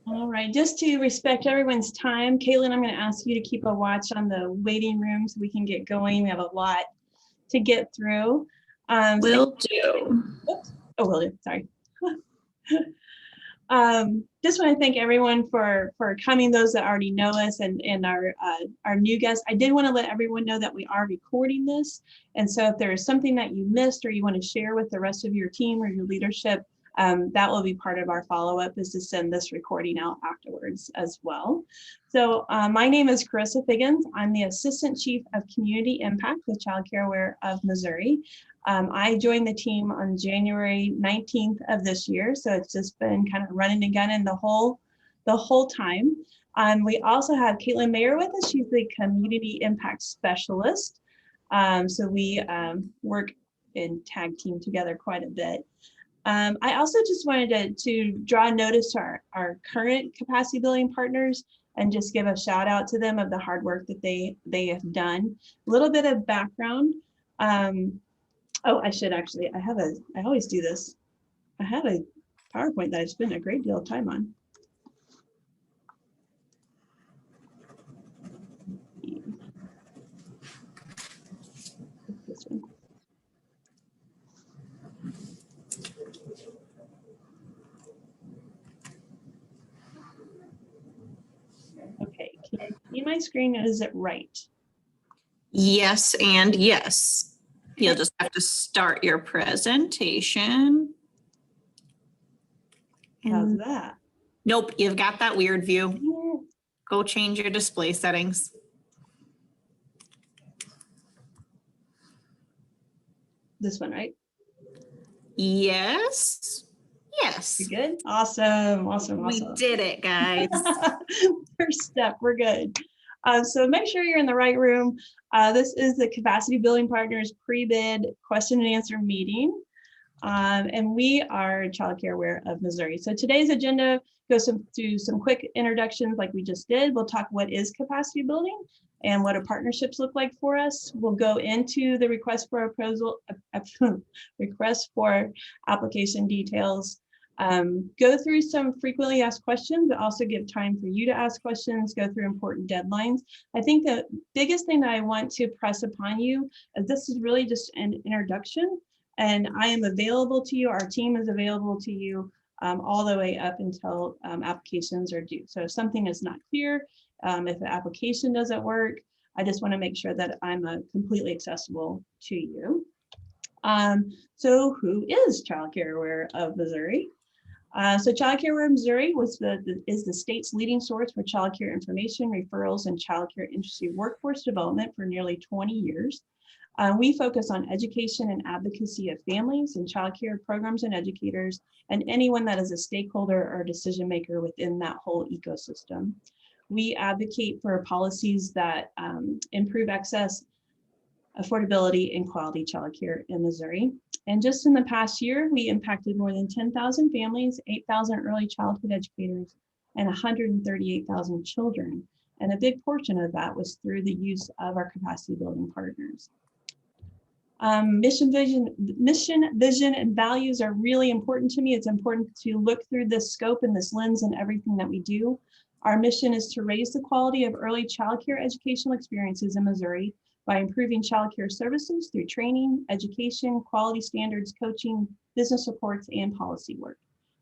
All right, just to respect everyone's time, Caitlin, I'm going to ask you to keep a watch on the waiting room so we can get going. We have a lot to get through. Will do. Oops. Oh, will do. Sorry. Just want to thank everyone for coming, those that already know us and our new guests. I did want to let everyone know that we are recording this. And so if there is something that you missed or you want to share with the rest of your team or your leadership, that will be part of our follow-up, is to send this recording out afterwards as well. So my name is Carissa Figgins. I'm the Assistant Chief of Community Impact with Child Care Aware of Missouri. I joined the team on January 19th of this year, so it's just been kind of running and gunning the whole time. We also have Caitlin Mayer with us. She's the Community Impact Specialist. So we work in tag team together quite a bit. I also just wanted to draw notice to our current capacity building partners and just give a shout out to them of the hard work that they have done. A little bit of background. Oh, I should actually, I always do this. I have a PowerPoint that I spend a great deal of time on. This one. Okay, can you see my screen? Is it right? Yes, and yes. You'll just have to start your presentation. How's that? Nope, you've got that weird view. Go change your display settings. This one, right? Yes. Yes. You good? Awesome. We did it, guys. First step, we're good. So make sure you're in the right room. This is the Capacity Building Partners pre-bid question and answer meeting. And we are Child Care Aware of Missouri. So today's agenda goes through some quick introductions like we just did. We'll talk what is capacity building and what do partnerships look like for us. We'll go into the request for proposal, request for application details, go through some frequently asked questions, but also give time for you to ask questions, go through important deadlines. I think the biggest thing that I want to press upon you is this is really just an introduction, and I am available to you, our team is available to you all the way up until applications are due. So if something is not clear, if the application doesn't work, I just want to make sure that I'm completely accessible to you. So who is Child Care Aware of Missouri? So Child Care Aware of Missouri is the state's leading source for child care information, referrals, and child care industry workforce development for nearly 20 years. We focus on education and advocacy of families and child care programs and educators, and anyone that is a stakeholder or decision maker within that whole ecosystem. We advocate for policies that improve access, affordability, and quality child care in Missouri. And just in the past year, we impacted more than 10,000 families, 8,000 early childhood educators, and 138,000 children. And a big portion of that was through the use of our capacity building partners. Mission, vision, and values are really important to me. It's important to look through this scope and this lens in everything that we do. Our mission is to raise the quality of early child care educational experiences in Missouri by improving child care services through training, education, quality standards, coaching, business supports, and policy work.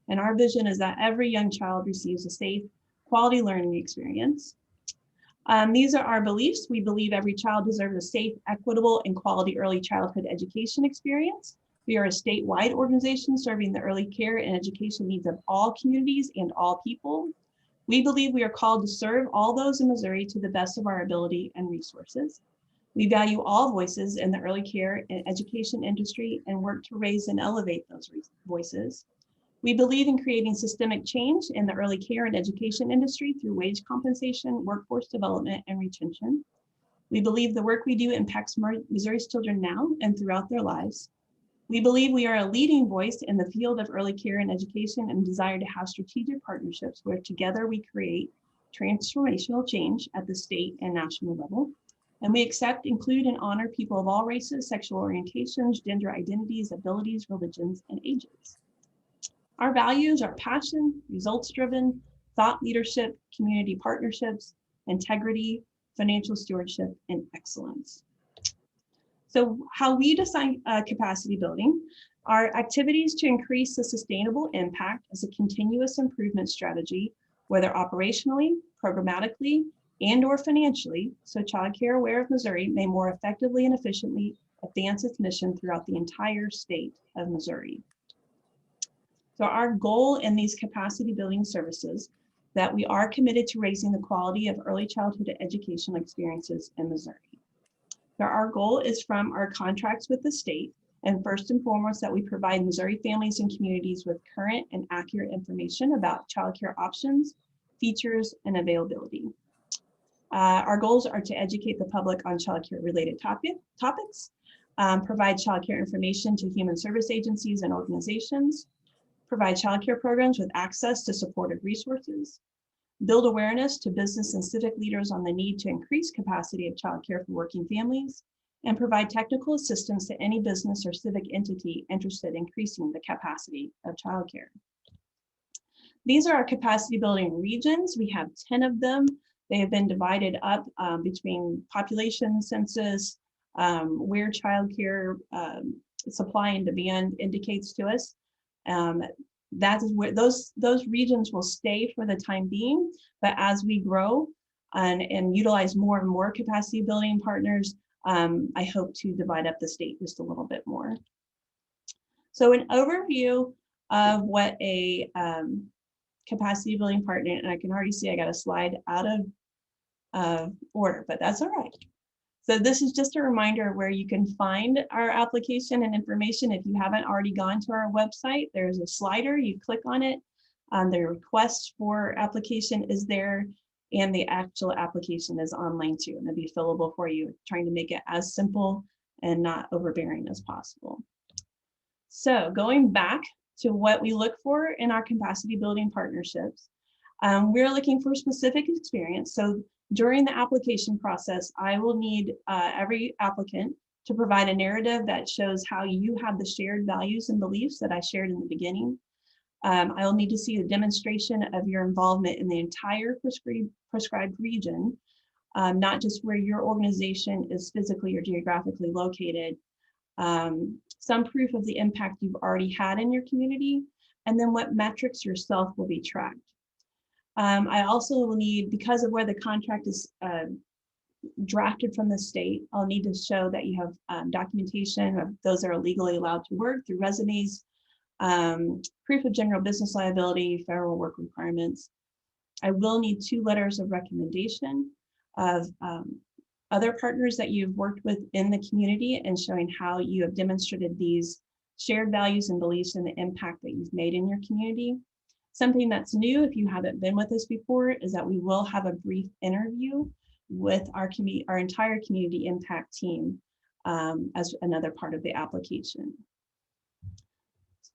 And our vision is that every young child receives a safe, quality learning experience. These are our beliefs. We believe every child deserves a safe, equitable, and quality early childhood education experience. We are a statewide organization serving the early care and education needs of all communities and all people. We believe we are called to serve all those in Missouri to the best of our ability and resources. We value all voices in the early care and education industry and work to raise and elevate those voices. We believe in creating systemic change in the early care and education industry through wage compensation, workforce development, and retention. We believe the work we do impacts Missouri's children now and throughout their lives. We believe we are a leading voice in the field of early care and education and desire to have strategic partnerships where together we create transformational change at the state and national level. And we accept, include, and honor people of all races, sexual orientations, gender identities, abilities, religions, and ages. Our values are passion, results-driven, thought leadership, community partnerships, integrity, financial stewardship, and excellence. So how we design capacity building are activities to increase the sustainable impact as a continuous improvement strategy, whether operationally, programmatically, and or financially, so Child Care Aware of Missouri may more effectively and efficiently advance its mission throughout the entire state of Missouri. So our goal in these capacity building services that we are committed to raising the quality of early childhood educational experiences in Missouri. So our goal is from our contracts with the state, and first and foremost that we provide Missouri families and communities with current and accurate information about childcare options, features, and availability. Our goals are to educate the public on childcare related topics, provide childcare information to human service agencies and organizations, provide childcare programs with access to supportive resources, build awareness to business and civic leaders on the need to increase capacity of childcare for working families, and provide technical assistance to any business or civic entity interested in increasing the capacity of childcare. These are our capacity building regions. We have 10 of them. They have been divided up between population census, where childcare supply and demand indicates to us. That is where those regions will stay for the time being, but as we grow and utilize more and more capacity building partners, I hope to divide up the state just a little bit more. So an overview of what a capacity building partner, and I can already see I got a slide out of order, but that's all right. So this is just a reminder where you can find our application and information. If you haven't already gone to our website, there's a slider, you click on it. The request for application is there, and the actual application is online too, and it'll be fillable for you, trying to make it as simple and not overbearing as possible. So going back to what we look for in our capacity building partnerships, we're looking for specific experience. So during the application process, I will need every applicant to provide a narrative that shows how you have the shared values and beliefs that I shared in the beginning. I'll need to see a demonstration of your involvement in the entire prescribed region, not just where your organization is physically or geographically located. Some proof of the impact you've already had in your community, and then what metrics yourself will be tracked. I also will need, because of where the contract is drafted from the state, I'll need to show that you have documentation of those that are legally allowed to work through resumes, proof of general business liability, federal work requirements. I will need 2 letters of recommendation of other partners that you've worked with in the community and showing how you have demonstrated these shared values and beliefs and the impact that you've made in your community. Something that's new, if you haven't been with us before, is that we will have a brief interview with our entire community impact team as another part of the application.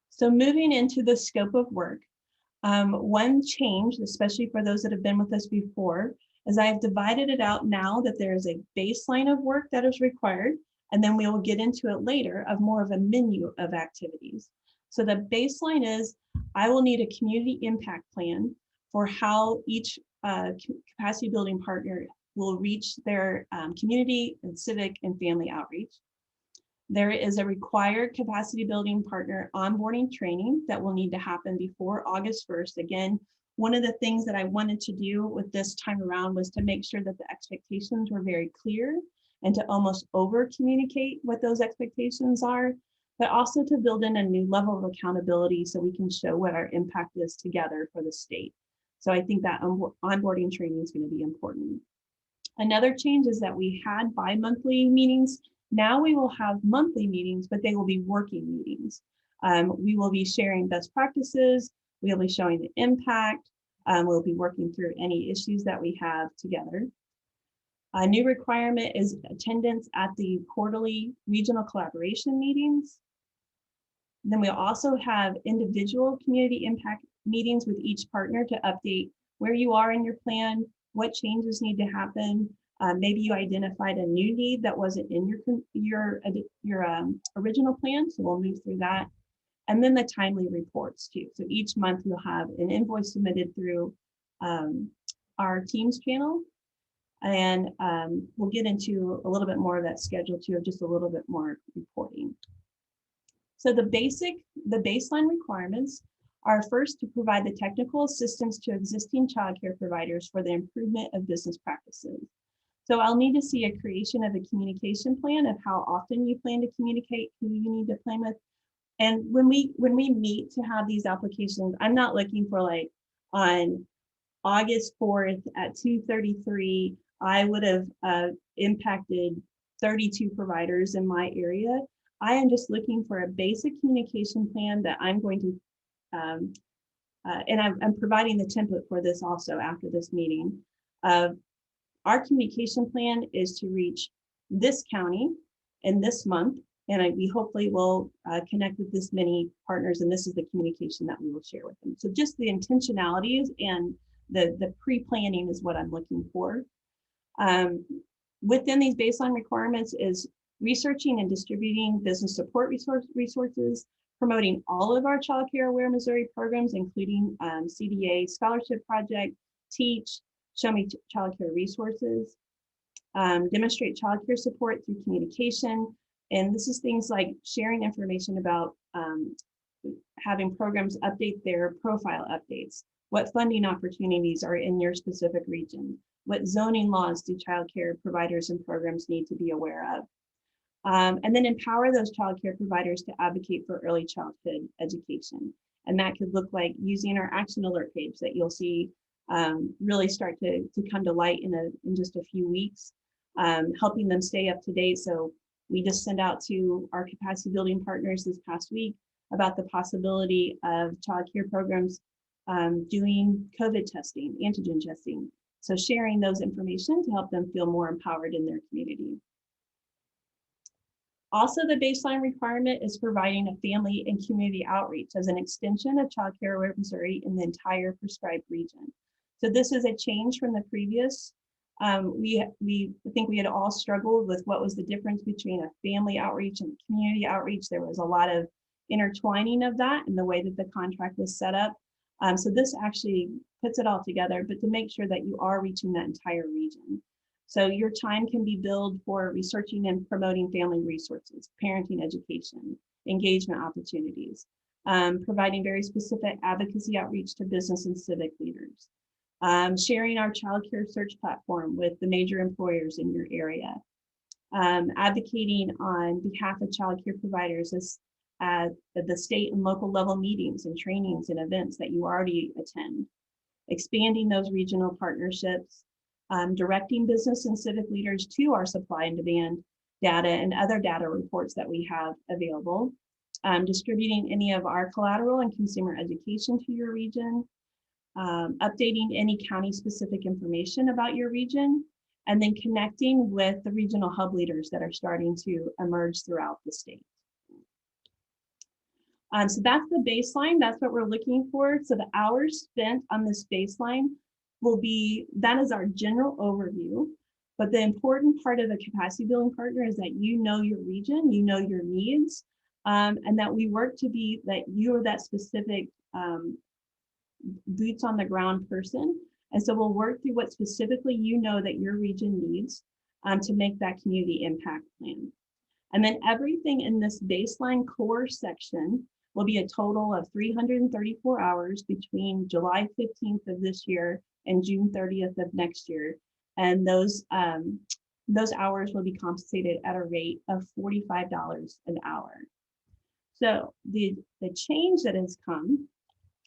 So moving into the scope of work, one change, especially for those that have been with us before, is I've divided it out now that there is a baseline of work that is required, and then we will get into it later of more of a menu of activities. So the baseline is, I will need a community impact plan for how each capacity building partner will reach their community and civic and family outreach. There is a required capacity building partner onboarding training that will need to happen before August 1st. Again, one of the things that I wanted to do with this time around was to make sure that the expectations were very clear and to almost over communicate what those expectations are, but also to build in a new level of accountability so we can show what our impact is together for the state. So I think that onboarding training is going to be important. Another change is that we had bi-monthly meetings. Now we will have monthly meetings, but they will be working meetings. We will be sharing best practices. We'll be showing the impact. We'll be working through any issues that we have together. A new requirement is attendance at the quarterly regional collaboration meetings. Then we'll also have individual community impact meetings with each partner to update where you are in your plan, what changes need to happen. Maybe you identified a new need that wasn't in your original plan, so we'll move through that. And then the timely reports too. So each month you'll have an invoice submitted through our Teams channel. And we'll get into a little bit more of that schedule too, of just a little bit more reporting. So the baseline requirements are first to provide the technical assistance to existing childcare providers for the improvement of business practices. So I'll need to see a creation of a communication plan of how often you plan to communicate, who you need to plan with. And when we meet to have these applications, I'm not looking for like on August 4th at 2:33, I would have impacted 32 providers in my area. I am just looking for a basic communication plan that I'm going to, and I'm providing the template for this also after this meeting. Our communication plan is to reach this county in this month, and we hopefully will connect with this many partners, and this is the communication that we will share with them. So just the intentionalities and the pre-planning is what I'm looking for. Within these baseline requirements is researching and distributing business support resources, promoting all of our Child Care Aware Missouri programs, including CDA Scholarship Project, Teach, Show Me Child Care Resources, demonstrate child care support through communication. And this is things like sharing information about having programs update their profile updates. What funding opportunities are in your specific region? What zoning laws do child care providers and programs need to be aware of? And then empower those child care providers to advocate for early childhood education. And that could look like using our action alert page that you'll see really start to come to light in just a few weeks, helping them stay up to date. So we just sent out to our capacity building partners this past week about the possibility of child care programs doing COVID testing, antigen testing. So sharing those information to help them feel more empowered in their community. Also, the baseline requirement is providing a family and community outreach as an extension of Child Care Aware Missouri in the entire prescribed region. So this is a change from the previous. We think we had all struggled with what was the difference between a family outreach and community outreach. There was a lot of intertwining of that in the way that the contract was set up. So this actually puts it all together, but to make sure that you are reaching that entire region. So your time can be billed for researching and promoting family resources, parenting education, engagement opportunities, providing very specific advocacy outreach to business and civic leaders, sharing our child care search platform with the major employers in your area, advocating on behalf of child care providers at the state and local level meetings and trainings and events that you already attend, expanding those regional partnerships, directing business and civic leaders to our supply and demand data and other data reports that we have available, distributing any of our collateral and consumer education to your region, updating any county-specific information about your region, and then connecting with the regional hub leaders that are starting to emerge throughout the state. So that's the baseline. That's what we're looking for. So the hours spent on this baseline will be, that is our general overview. But the important part of the capacity building partner is that you know your region, you know your needs, and that we work to be that you are that specific boots on the ground person. And so we'll work through what specifically you know that your region needs to make that community impact plan. And then everything in this baseline core section will be a total of 334 hours between July 15th of this year and June 30th of next year. And those hours will be compensated at a rate of $45 an hour. So the change that has come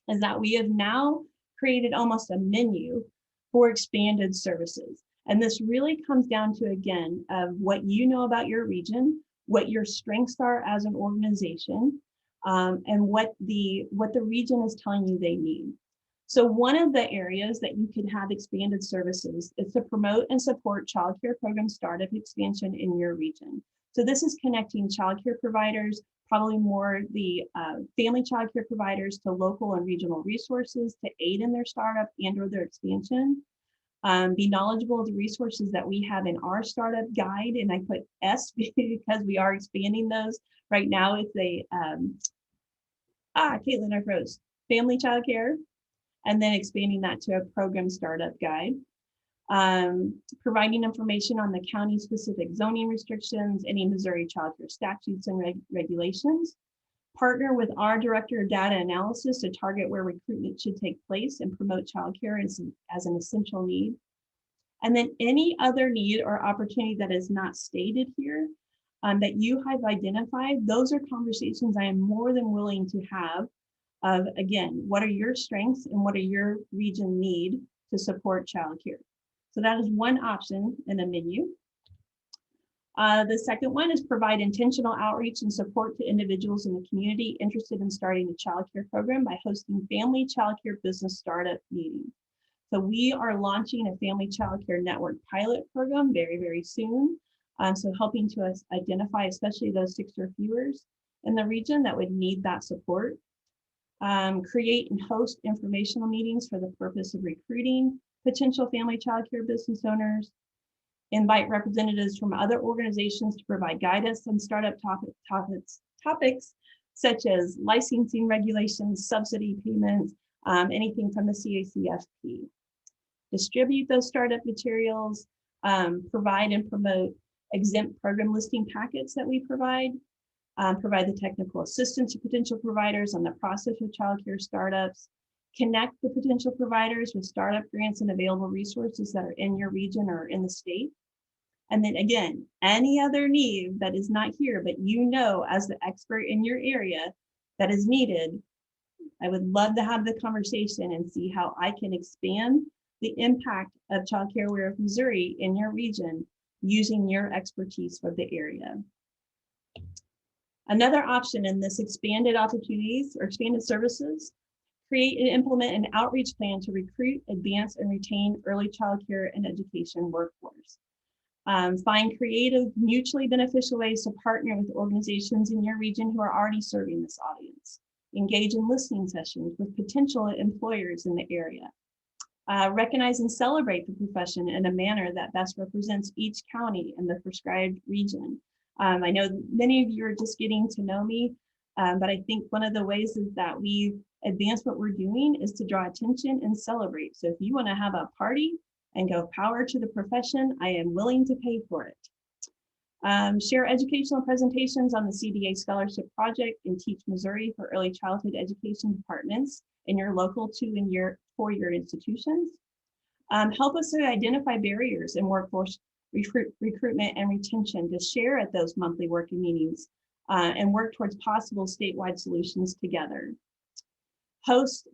is that we have now created almost a menu for expanded services. And this really comes down to, again, of what you know about your region, what your strengths are as an organization, and what the region is telling you they need. So one of the areas that you can have expanded services is to promote and support childcare program startup expansion in your region. So this is connecting childcare providers, probably more the family childcare providers, to local and regional resources to aid in their startup and or their expansion. Be knowledgeable of the resources that we have in our startup guide, and I put S because we are expanding those. Right now it's a, Caitlin, I froze. Family childcare, and then expanding that to a program startup guide. Providing information on the county-specific zoning restrictions, any Missouri child care statutes and regulations. Partner with our director of data analysis to target where recruitment should take place and promote child care as an essential need. And then any other need or opportunity that is not stated here that you have identified, those are conversations I am more than willing to have of, again, what are your strengths and what are your region need to support child care? So that is one option in the menu. The second one is provide intentional outreach and support to individuals in the community interested in starting a child care program by hosting family child care business startup meetings. So we are launching a family child care network pilot program very, very soon. So helping to us identify, especially those 6 or fewer in the region that would need that support. Create and host informational meetings for the purpose of recruiting potential family child care business owners. Invite representatives from other organizations to provide guidance on startup topics such as licensing regulations, subsidy payments, anything from the CACFP. Distribute those startup materials, provide and promote exempt program listing packets that we provide the technical assistance to potential providers on the process of child care startups, connect the potential providers with startup grants and available resources that are in your region or in the state. And then again, any other need that is not here, but you know as the expert in your area that is needed, I would love to have the conversation and see how I can expand the impact of Child Care Aware of Missouri in your region using your expertise for the area. Another option in this expanded opportunities or expanded services, create and implement an outreach plan to recruit, advance, and retain early child care and education workforce. Find creative, mutually beneficial ways to partner with organizations in your region who are already serving this audience. Engage in listening sessions with potential employers in the area. Recognize and celebrate the profession in a manner that best represents each county and the prescribed region. I know many of you are just getting to know me, but I think one of the ways is that we advance what we're doing is to draw attention and celebrate. So if you want to have a party and go power to the profession, I am willing to pay for it. Share educational presentations on the CDA Scholarship Project and Teach Missouri for early childhood education departments in your local 2- and 4-year institutions. Help us to identify barriers in workforce recruitment and retention to share at those monthly working meetings and work towards possible statewide solutions together. Host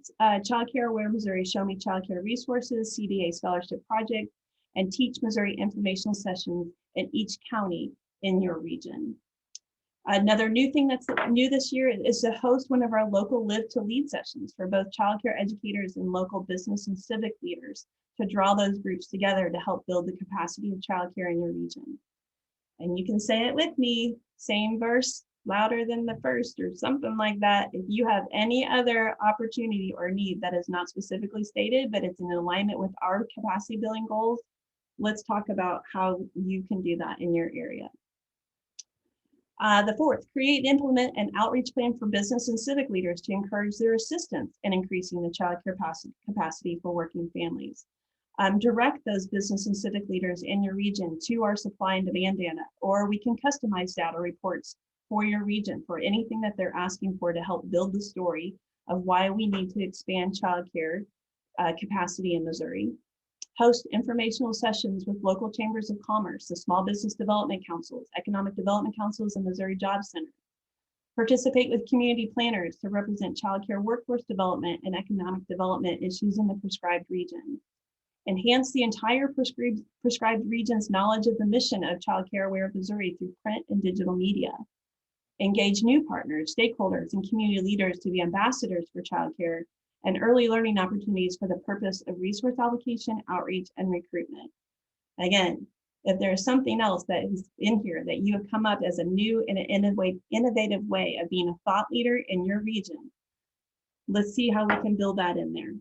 Child Care Aware Missouri Show Me Child Care Resources, CDA Scholarship Project, and Teach Missouri informational sessions in each county in your region. Another new thing that's new this year is to host one of our local Live to Lead sessions for both child care educators and local business and civic leaders to draw those groups together to help build the capacity of child care in your region. And you can say it with me, same verse, louder than the first or something like that. If you have any other opportunity or need that is not specifically stated, but it's in alignment with our capacity building goals, let's talk about how you can do that in your area. The fourth, create and implement an outreach plan for business and civic leaders to encourage their assistance in increasing the child care capacity for working families. Direct those business and civic leaders in your region to our supply and demand data, or we can customize data reports for your region for anything that they're asking for to help build the story of why we need to expand child care capacity in Missouri. Host informational sessions with local chambers of commerce, the small business development councils, economic development councils, and Missouri Job Center. Participate with community planners to represent child care workforce development and economic development issues in the prescribed region. Enhance the entire prescribed region's knowledge of the mission of Child Care Aware of Missouri through print and digital media. Engage new partners, stakeholders, and community leaders to be ambassadors for childcare and early learning opportunities for the purpose of resource allocation, outreach, and recruitment. Again, if there's something else that is in here that you have come up as a new and innovative way of being a thought leader in your region, let's see how we can build that in there.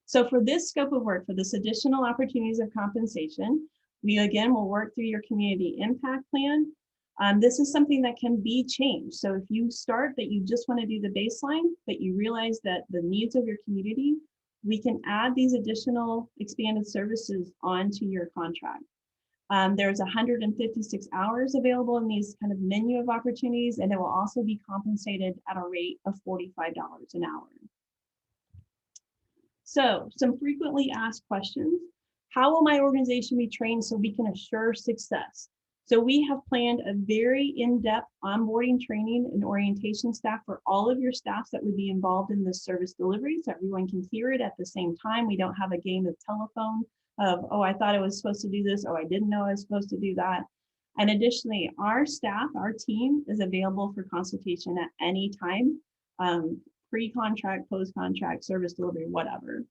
So for this scope of work, for this additional opportunities of compensation, we again will work through your community impact plan. This is something that can be changed. So if you start that you just want to do the baseline, but you realize that the needs of your community, we can add these additional expanded services onto your contract. There's 156 hours available in these kind of menu of opportunities, and it will also be compensated at a rate of $45 an hour. So some frequently asked questions. How will my organization be trained so we can assure success? So we have planned a very in-depth onboarding training and orientation staff for all of your staffs that would be involved in this service delivery, so everyone can hear it at the same time. We don't have a game of telephone of, oh, I thought I was supposed to do this, oh, I didn't know I was supposed to do that. And additionally, our staff, our team is available for consultation at any time, pre-contract, post-contract, service delivery, whatever.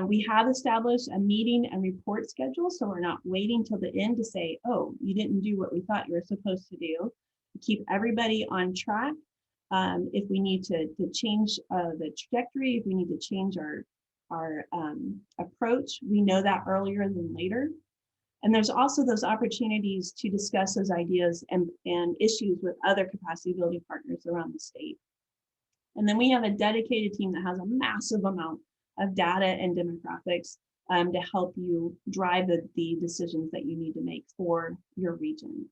We have established a meeting and report schedule, so we're not waiting till the end to say, oh, you didn't do what we thought you were supposed to do. Keep everybody on track. If we need to change the trajectory, if we need to change our approach, we know that earlier than later. And there's also those opportunities to discuss those ideas and issues with other capacity building partners around the state. And then we have a dedicated team that has a massive amount of data and demographics to help you drive the decisions that you need to make for your region.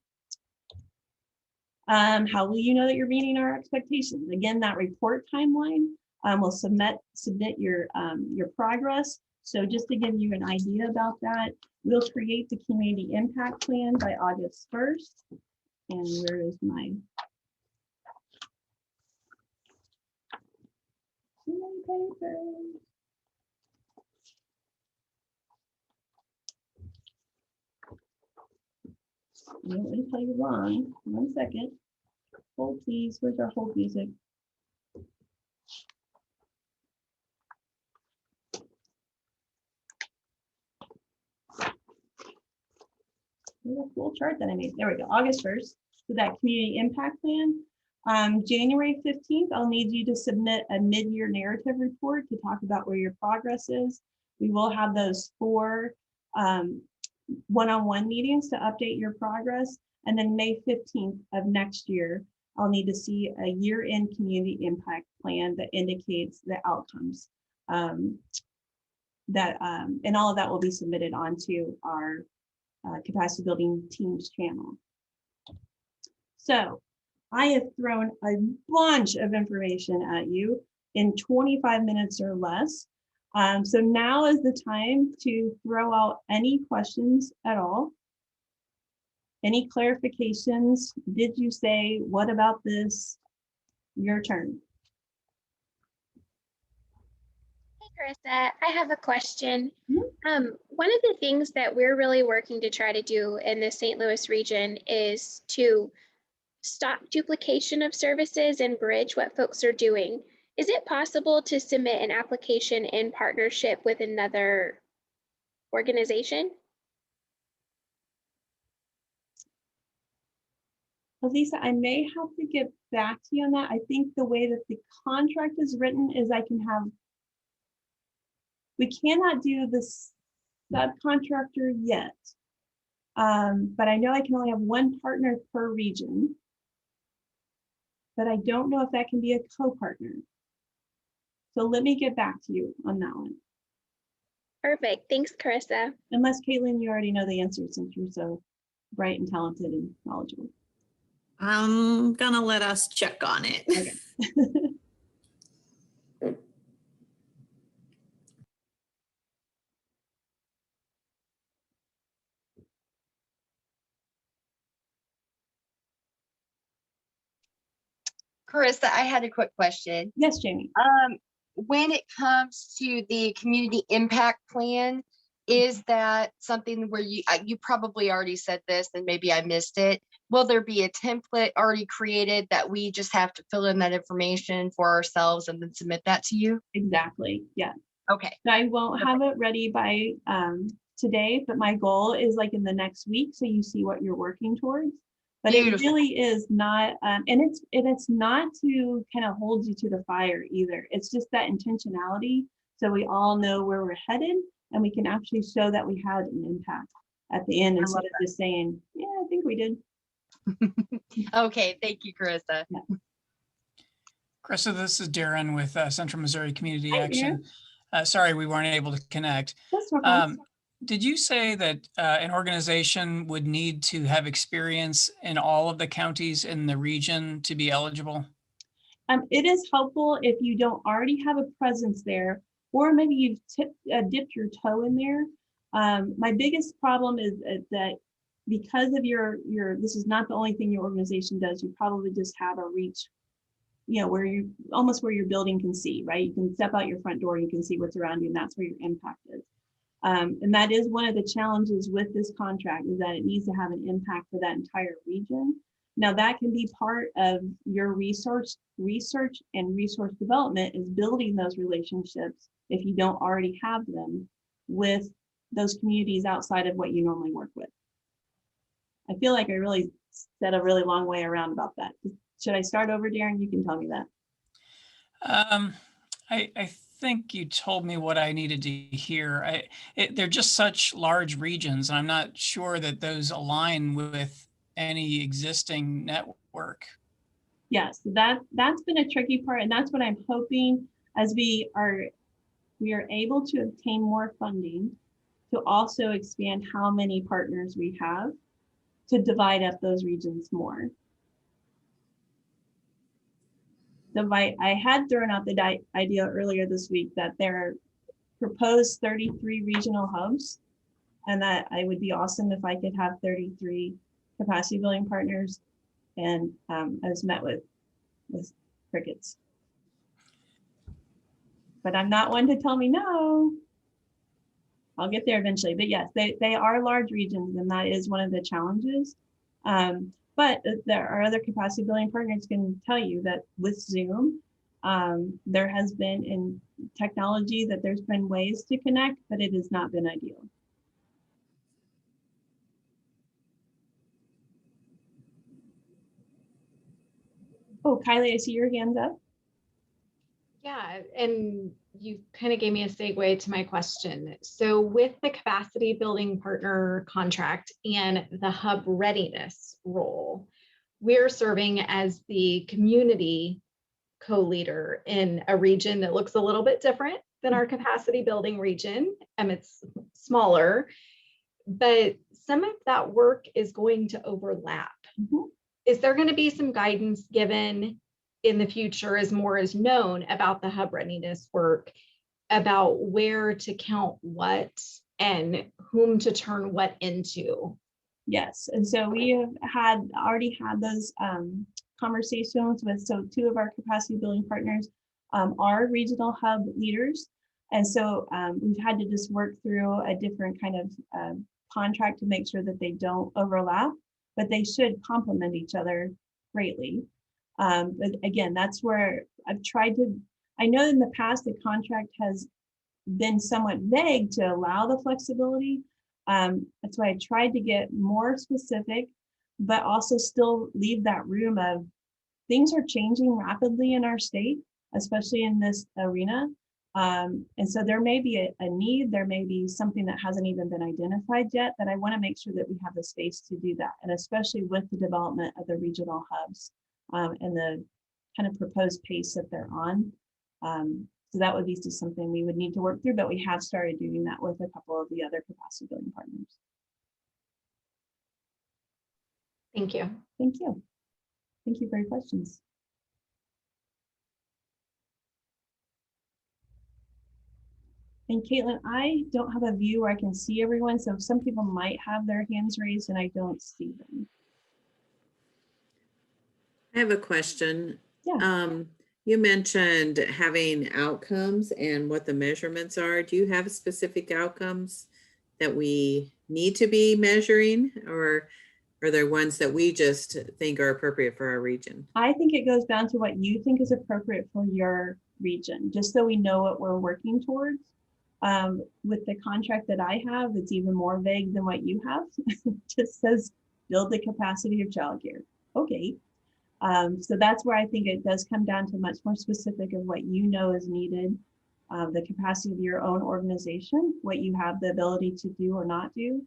How will you know that you're meeting our expectations? Again, that report timeline will submit your progress. So just to give you an idea about that, we'll create the community impact plan by August 1st. And where is my paper? I don't want to tell you wrong. 1 second. Hold please. Where's our hold music? A cool chart that I made. There we go. August 1st. So that community impact plan. January 15th, I'll need you to submit a mid-year narrative report to talk about where your progress is. We will have those 4 one-on-one meetings to update your progress. And then May 15th of next year, I'll need to see a year-end community impact plan that indicates the outcomes. And all of that will be submitted onto our capacity building teams channel. So I have thrown a bunch of information at you in 25 minutes or less. So now is the time to throw out any questions at all. Any clarifications? Did you say, what about this? Your turn. Hey, Carissa, I have a question. One of the things that we're really working to try to do in the St. Louis region is to stop duplication of services and bridge what folks are doing. Is it possible to submit an application in partnership with another organization? Lisa, I may have to get back to you on that. I think the way that the contract is written is we cannot do this subcontractor yet. But I know I can only have 1 partner per region. But I don't know if that can be a co-partner. So let me get back to you on that one. Perfect. Thanks, Carissa. Unless, Caitlin, you already know the answer since you're so bright and talented and knowledgeable. I'm gonna let us check on it. Okay. Carissa, I had a quick question. Yes, Jamie. When it comes to the community impact plan, is that something where you probably already said this and maybe I missed it? Will there be a template already created that we just have to fill in that information for ourselves and then submit that to you? Exactly. Yeah. Okay. I won't have it ready by today, but my goal is like in the next week, so you see what you're working towards. But Beautiful. It really is not, and it's not to kind of hold you to the fire either. It's just that intentionality, so we all know where we're headed, and we can actually show that we had an impact at the end instead of just saying, "Yeah, I think we did." Okay, thank you, Carissa. Krista, this is Darren with Central Missouri Community Hi, Action. Sorry, we weren't able to connect. That's no problem. Did you say that an organization would need to have experience in all of the counties in the region to be eligible? It is helpful if you don't already have a presence there, or maybe you've dipped your toe in there. My biggest problem is that because of your, this is not the only thing your organization does, you probably just have a reach, where you almost where your building can see, right? You can step out your front door, you can see what's around you, and that's where your impact is. And that is one of the challenges with this contract, is that it needs to have an impact for that entire region. Now that can be part of your research and resource development, is building those relationships, if you don't already have them, with those communities outside of what you normally work with. I feel like I really said a really long way around about that. Should I start over, Darren? You can tell me that. I think you told me what I needed to hear. They're just such large regions, and I'm not sure that those align with any existing network. Yes, that's been a tricky part, and that's what I'm hoping, as we are able to obtain more funding, to also expand how many partners we have, to divide up those regions more. I had thrown out the idea earlier this week that there are proposed 33 regional hubs, and that it would be awesome if I could have 33 capacity building partners. And I was met with crickets. But I'm not one to tell me no. I'll get there eventually. But yes, they are large regions, and that is one of the challenges. But there are other capacity building partners can tell you that with Zoom, there has been in technology that there's been ways to connect, but it has not been ideal. Oh, Kylie, I see your hands up. Yeah, and you kind of gave me a segue to my question. So with the capacity building partner contract and the hub readiness role, we're serving as the community co-leader in a region that looks a little bit different than our capacity building region. It's smaller, but some of that work is going to overlap. Mm-hmm. Is there going to be some guidance given in the future as more is known about the hub readiness work, about where to count what and whom to turn what into? Yes, and so we have already had those conversations with, so 2 of our capacity building partners are regional hub leaders. And so we've had to just work through a different kind of contract to make sure that they don't overlap, but they should complement each other greatly. But again, that's where I've tried to, I know in the past the contract has been somewhat vague to allow the flexibility. That's why I tried to get more specific, but also still leave that room of things are changing rapidly in our state, especially in this arena. And so there may be a need, there may be something that hasn't even been identified yet, that I want to make sure that we have the space to do that. And especially with the development of the regional hubs and the kind of proposed pace that they're on. So that would be just something we would need to work through, but we have started doing that with a couple of the other capacity building partners. Thank you. Thank you. Thank you for your questions. And Caitlin, I don't have a view where I can see everyone, so some people might have their hands raised and I don't see them. I have a question. Yeah. You mentioned having outcomes and what the measurements are. Do you have specific outcomes that we need to be measuring, or are there ones that we just think are appropriate for our region? I think it goes down to what you think is appropriate for your region, just so we know what we're working towards. With the contract that I have, it's even more vague than what you have. It just says build the capacity of childcare. Okay. So that's where I think it does come down to much more specific of what you know is needed, the capacity of your own organization, what you have the ability to do or not do,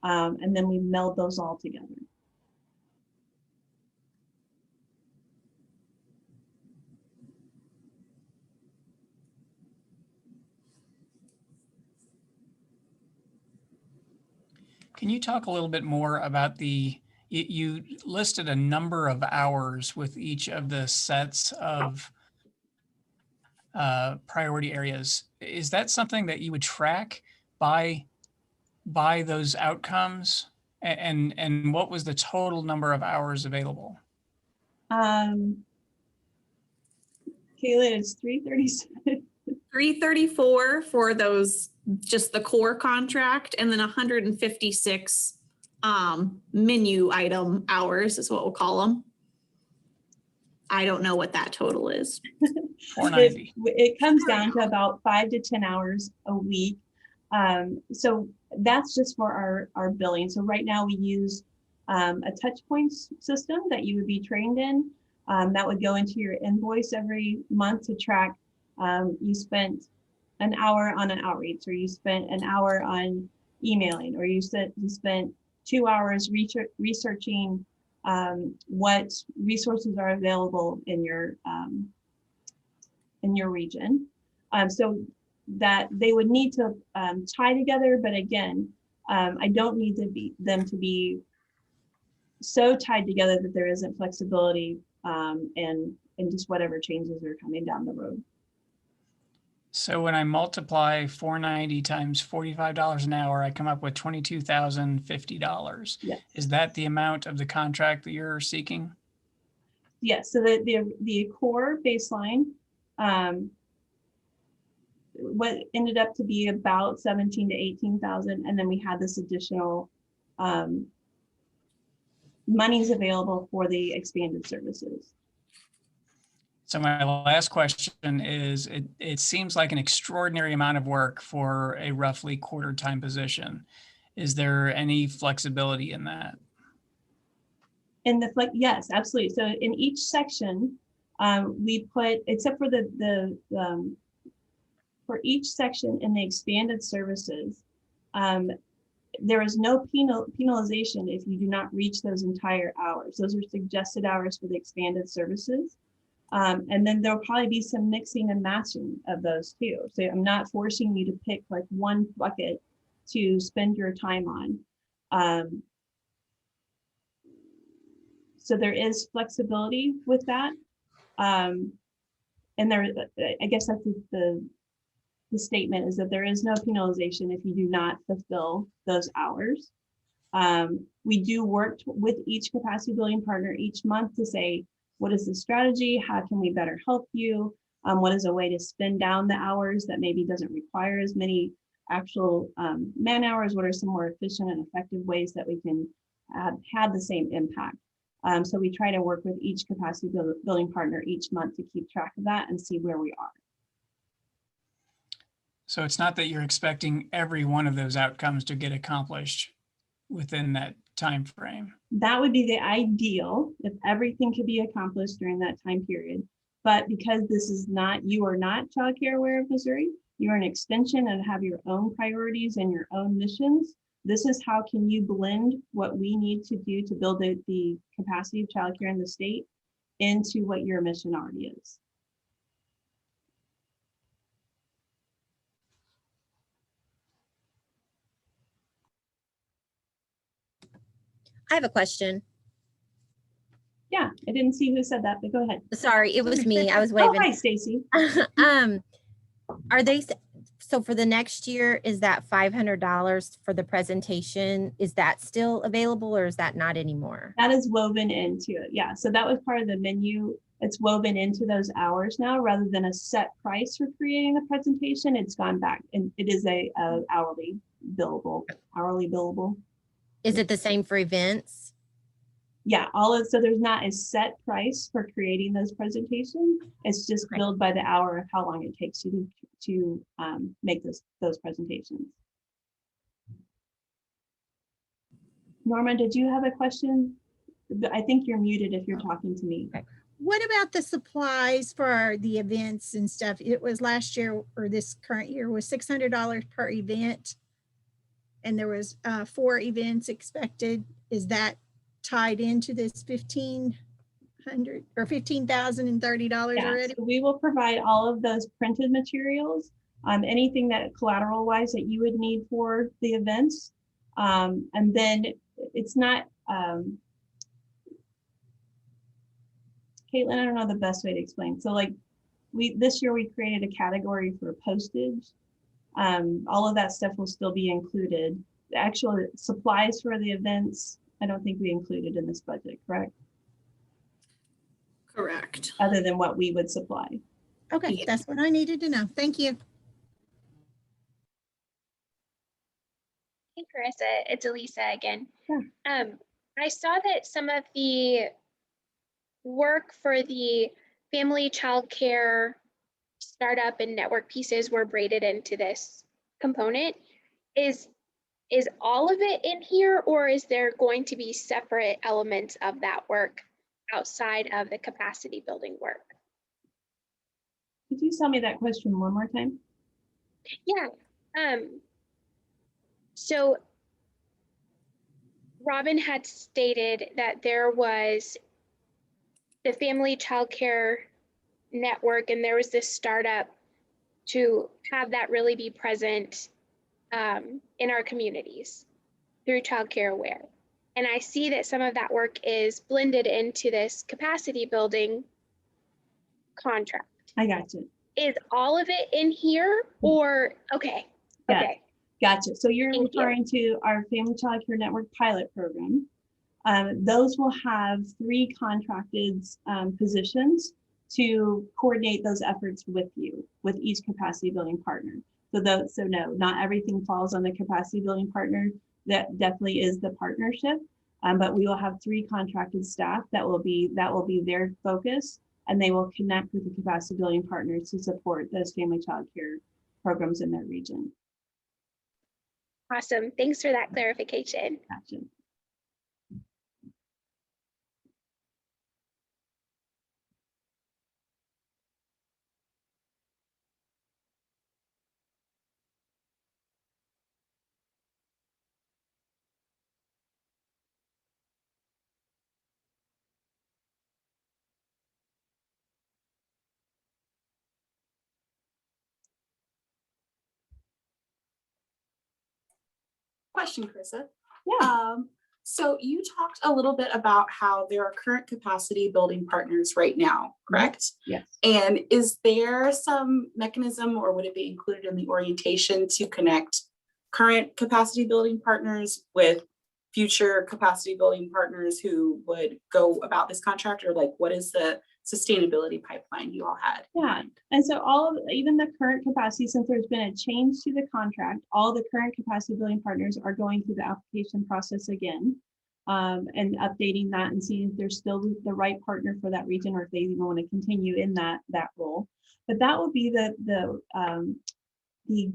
and then we meld those all together. Can you talk a little bit more about you listed a number of hours with each of the sets of priority areas. Is that something that you would track by those outcomes? And what was the total number of hours available? Kayla, it's 337. 334 for those, just the core contract, and then 156 menu item hours is what we'll call them. I don't know what that total is. 490. It comes down to about 5 to 10 hours a week. So that's just for our billing. So right now we use a touch points system that you would be trained in. That would go into your invoice every month to track you spent an hour on an outreach, or you spent an hour on emailing, or you spent 2 hours researching what resources are available in your region. So that they would need to tie together, but again, I don't need them to be so tied together that there isn't flexibility and just whatever changes are coming down the road. So when I multiply 490 times $45 an hour, I come up with $22,050. Yes. Is that the amount of the contract that you're seeking? Yes. So the core baseline, what ended up to be about 17 to 18,000, and then we had this additional monies available for the expanded services. So my last question is, it seems like an extraordinary amount of work for a roughly quarter-time position. Is there any flexibility in that? Yes, absolutely. So in each section, we put, except for for each section in the expanded services, there is no penalization if you do not reach those entire hours. Those are suggested hours for the expanded services. And then there'll probably be some mixing and matching of those too. So I'm not forcing you to pick like one bucket to spend your time on. So there is flexibility with that. And there, I guess that's the statement, is that there is no penalization if you do not fulfill those hours. We do work with each capacity building partner each month to say, what is the strategy? How can we better help you? What is a way to spin down the hours that maybe doesn't require as many actual man hours? What are some more efficient and effective ways that we can have the same impact? So we try to work with each capacity building partner each month to keep track of that and see where we are. So it's not that you're expecting every one of those outcomes to get accomplished within that time frame. That would be the ideal if everything could be accomplished during that time period. But because this is not, you are not Child Care Aware of Missouri, you're an extension and have your own priorities and your own missions. This is how can you blend what we need to do to build the capacity of childcare in the state into what your mission already is. I have a question. Yeah, I didn't see who said that, but go ahead. Sorry, it was me. I was Oh, waving. hi, Stacy. Are they, so for the next year, is that $500 for the presentation? Is that still available or is that not anymore? That is woven into it. Yeah, so that was part of the menu. It's woven into those hours now rather than a set price for creating the presentation. It's gone back and it is a hourly billable. Is it the same for events? Yeah, so there's not a set price for creating those presentations. It's just billed by the hour of how long it takes you to make those presentations. Norma, did you have a question? I think you're muted if you're talking to me. Okay. What about the supplies for the events and stuff? It was last year, or this current year was $600 per event. And there was 4 events expected. Is that tied into this $1,500 or $15,030 already? So we will provide all of those printed materials, anything that collateral wise that you would need for the events. And then it's not, Caitlin, I don't know the best way to explain. So like this year we created a category for postage. All of that stuff will still be included. The actual supplies for the events, I don't think we included in this budget, correct? Correct. Other than what we would supply. Okay, Yeah. that's what I needed to know. Thank you. Hey, Carissa, it's Elisa again. Sure. I saw that some of the work for the family childcare startup and network pieces were braided into this component. Is all of it in here, or is there going to be separate elements of that work outside of the capacity building work? Could you tell me that question one more time? Yeah. So Robin had stated that there was the family childcare network, and there was this startup to have that really be present in our communities through Childcare Aware. And I see that some of that work is blended into this capacity building contract. I got you. Is all of it in here, or okay? Yeah. Okay. Gotcha. So you're Thank you. referring to our Family Child Care Network pilot program. Those will have 3 contracted positions to coordinate those efforts with you, with each capacity building partner. So no, not everything falls on the capacity building partner. That definitely is the partnership, but we will have 3 contracted staff that will be their focus, and they will connect with the capacity building partners to support those family child care programs in their region. Awesome. Thanks for that clarification. Gotcha. Question, Carissa. Yeah. So you talked a little bit about how there are current capacity building partners right now, correct? Yes. And is there some mechanism, or would it be included in the orientation, to connect current capacity building partners with future capacity building partners who would go about this contract? Or like, what is the sustainability pipeline you all had? Yeah, and so even the current capacity, since there's been a change to the contract, all the current capacity building partners are going through the application process again, and updating that and seeing if they're still the right partner for that region, or if they even want to continue in that role. But that will be the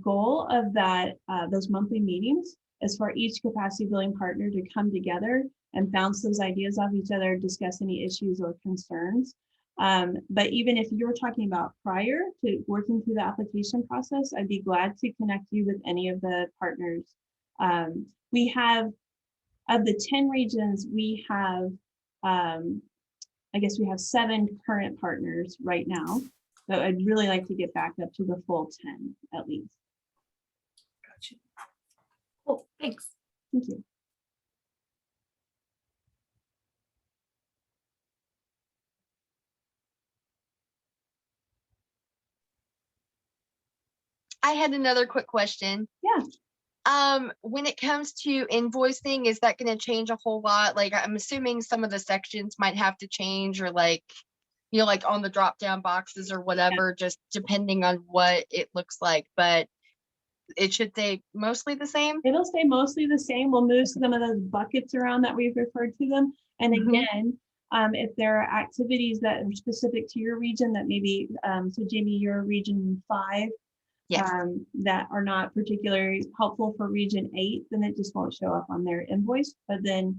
goal of that those monthly meetings, is for each capacity building partner to come together and bounce those ideas off each other, discuss any issues or concerns. But even if you're talking about prior to working through the application process, I'd be glad to connect you with any of the partners. We have, of the 10 regions, we have, I guess we have 7 current partners right now. So I'd really like to get back up to the full 10 at least. Gotcha. Cool, thanks. Thank you. I had another quick question. Yeah. When it comes to invoicing, is that going to change a whole lot? Like, I'm assuming some of the sections might have to change, or like, you know, like on the drop down boxes or whatever, just depending on what it looks like. But it should stay mostly the same. It'll stay mostly the same. We'll move some of those buckets around that we've referred to them. And again, if there are activities that are specific to your region that maybe, so Jamie, you're region 5, Yes. that are not particularly helpful for region 8, then it just won't show up on their invoice. But then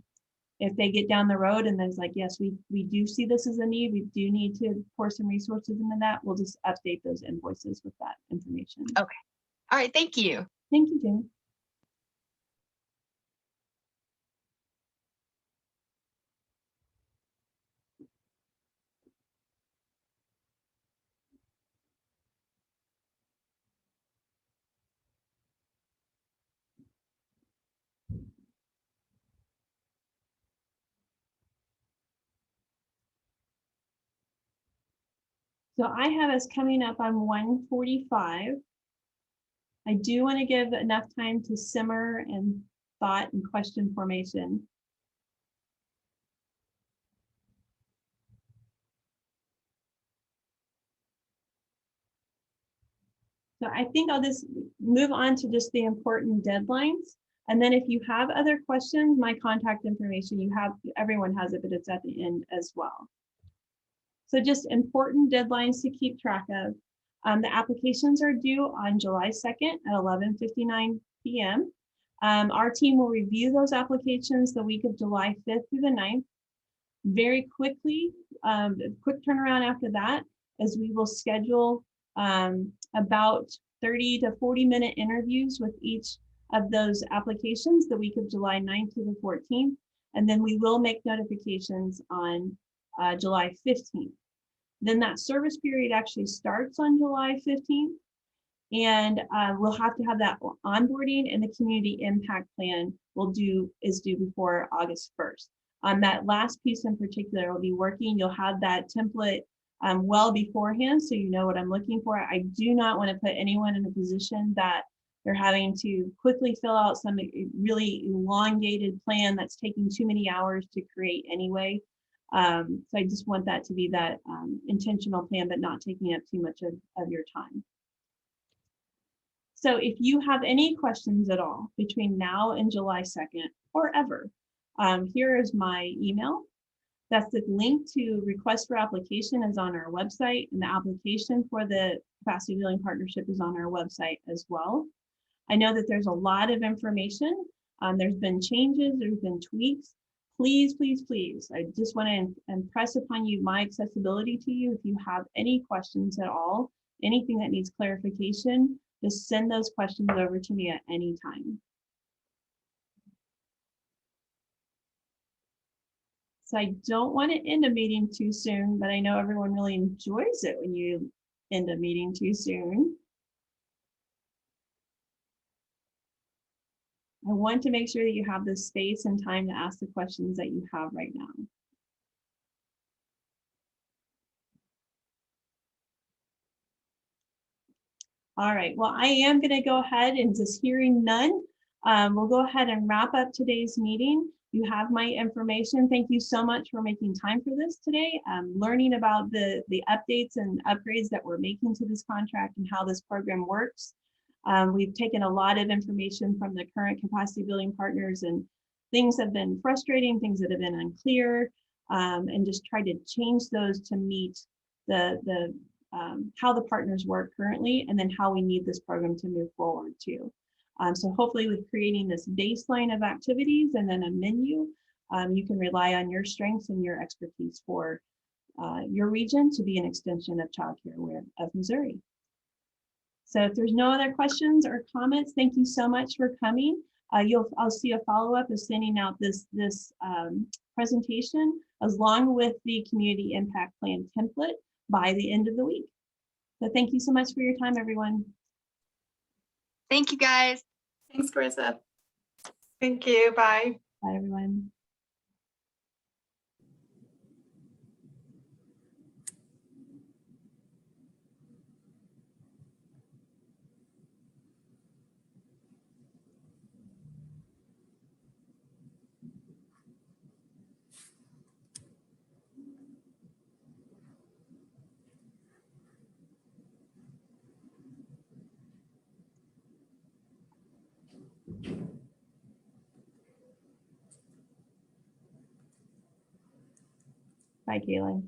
if they get down the road and there's like, yes, we do see this as a need, we do need to pour some resources into that, we'll just update those invoices with that information. Okay. All right. Thank you. Thank you, Jamie. So I have us coming up on 1:45. I do want to give enough time to simmer and thought and question formation. So I think I'll just move on to just the important deadlines. And then if you have other questions, my contact information, everyone has it, but it's at the end as well. So just important deadlines to keep track of. The applications are due on July 2nd at 11:59 p.m. Our team will review those applications the week of July 5th through the 9th. Very quickly, quick turnaround after that, as we will schedule about 30 to 40-minute interviews with each of those applications the week of July 9th to the 14th. And then we will make notifications on July 15th. Then that service period actually starts on July 15th. And we'll have to have that onboarding, and the community impact plan is due before August 1st. On that last piece in particular, we'll be working, you'll have that template well beforehand, so you know what I'm looking for. I do not want to put anyone in a position that they're having to quickly fill out some really elongated plan that's taking too many hours to create anyway. So I just want that to be that intentional plan, but not taking up too much of your time. So if you have any questions at all between now and July 2nd or ever, here is my email. That's the link to request for application is on our website, and the application for the Capacity Building Partnership is on our website as well. I know that there's a lot of information. There's been changes, there's been tweaks. Please, please, please, I just want to impress upon you my accessibility to you. If you have any questions at all, anything that needs clarification, just send those questions over to me at any time. So I don't want to end a meeting too soon, but I know everyone really enjoys it when you end a meeting too soon. I want to make sure that you have the space and time to ask the questions that you have right now. All right, well, I am going to go ahead and just hearing none, we'll go ahead and wrap up today's meeting. You have my information. Thank you so much for making time for this today. Learning about the updates and upgrades that we're making to this contract and how this program works. We've taken a lot of information from the current capacity building partners, and things have been frustrating, things that have been unclear, and just try to change those to meet how the partners work currently, and then how we need this program to move forward too. So hopefully with creating this baseline of activities and then a menu, you can rely on your strengths and your expertise for your region to be an extension of Child Care Aware of Missouri. So if there's no other questions or comments, thank you so much for coming. I'll see a follow-up of sending out this presentation along with the community impact plan template by the end of the week. So thank you so much for your time, everyone. Thank you, guys. Thanks, Carissa. Thank you. Bye. Bye, everyone. Bye, Kayla.